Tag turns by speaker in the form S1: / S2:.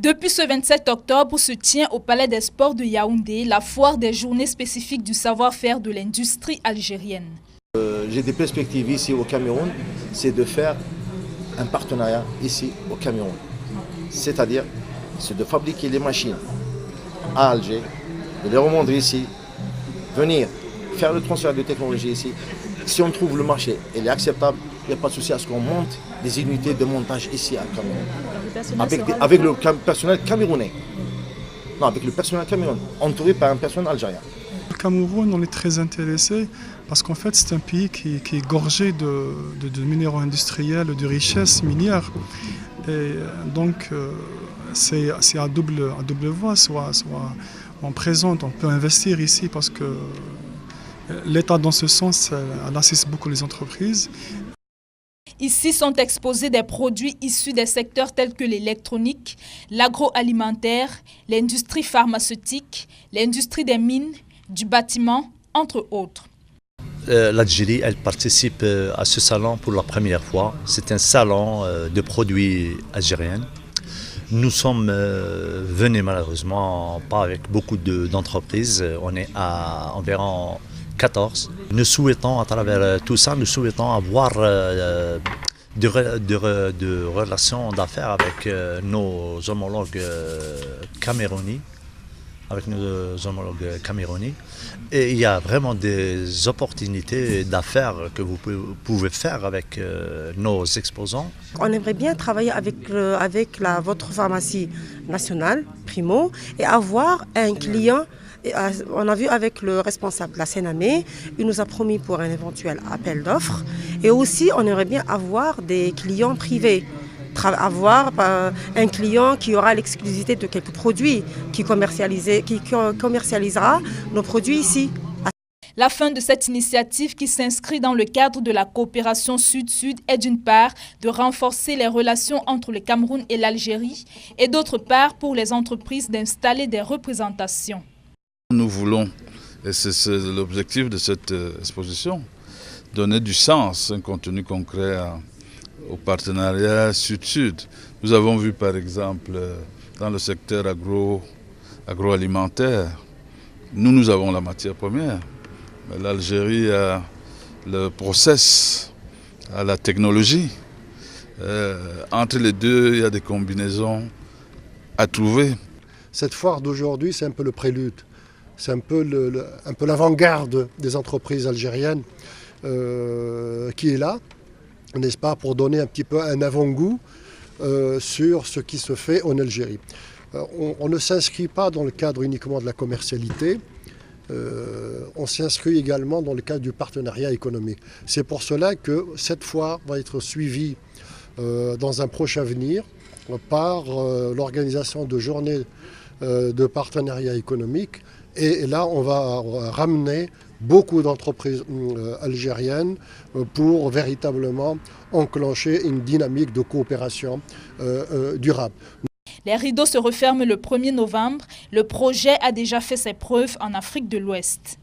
S1: Depuis ce 27 octobre se tient au Palais des Sports de Yaoundé la foire des journées spécifiques du savoir-faire de l'industrie algérienne.
S2: J'ai des perspectives ici au Cameroun, c'est de faire un partenariat ici au Cameroun. C'est-à-dire, c'est de fabriquer les machines à Alger, de les remonter ici, venir faire le transfert de technologie ici. Si on trouve le marché, il est acceptable, il n'y a pas de souci à ce qu'on monte des unités de montage ici à Cameroun. Avec le personnel camerounais. Non, avec le personnel camerounais, entouré par un personnel algérien.
S3: Le Cameroun, on est très intéressé parce qu'en fait, c'est un pays qui est gorgé de minéraux industriels, de richesses minières. Et donc, c'est à double voie, soit on présente, on peut investir ici parce que l'État, dans ce sens, elle assiste beaucoup les entreprises.
S1: Ici sont exposés des produits issus des secteurs tels que l'électronique, l'agroalimentaire, l'industrie pharmaceutique, l'industrie des mines, du bâtiment, entre autres.
S4: L'Algérie, elle participe à ce salon pour la première fois. C'est un salon de produits algériens. Nous sommes venus malheureusement pas avec beaucoup d'entreprises. On est à environ 14. Nous souhaitons, à travers tout ça, nous souhaitons avoir de relations d'affaires avec nos homologues camerounais. Et il y a vraiment des opportunités d'affaires que vous pouvez faire avec nos exposants.
S5: On aimerait bien travailler avec votre pharmacie nationale, Primo, et avoir un client. On a vu avec le responsable de la Sénamé, il nous a promis pour un éventuel appel d'offres. Et aussi, on aimerait bien avoir des clients privés. Avoir un client qui aura l'exclusivité de quelques produits, qui commercialisera nos produits ici.
S1: La fin de cette initiative qui s'inscrit dans le cadre de la coopération Sud-Sud est d'une part de renforcer les relations entre le Cameroun et l'Algérie et d'autre part pour les entreprises d'installer des représentations.
S6: Nous voulons, et c'est l'objectif de cette exposition, donner du sens, un contenu concret au partenariat Sud-Sud. Nous avons vu par exemple dans le secteur agroalimentaire, nous avons la matière première, mais l'Algérie a le process, a la technologie. Entre les deux, il y a des combinaisons à trouver.
S7: Cette foire d'aujourd'hui, c'est un peu le prélude. C'est un peu l'avant-garde des entreprises algériennes qui est là, n'est-ce pas, pour donner un petit peu un avant-goût sur ce qui se fait en Algérie. On ne s'inscrit pas dans le cadre uniquement de la commercialité, on s'inscrit également dans le cadre du partenariat économique. C'est pour cela que cette foire va être suivie dans un proche avenir par l'organisation de journées de partenariat économique. Et là, on va ramener beaucoup d'entreprises algériennes pour véritablement enclencher une dynamique de coopération durable.
S1: Les rideaux se referment le 1er novembre. Le projet a déjà fait ses preuves en Afrique de l'Ouest.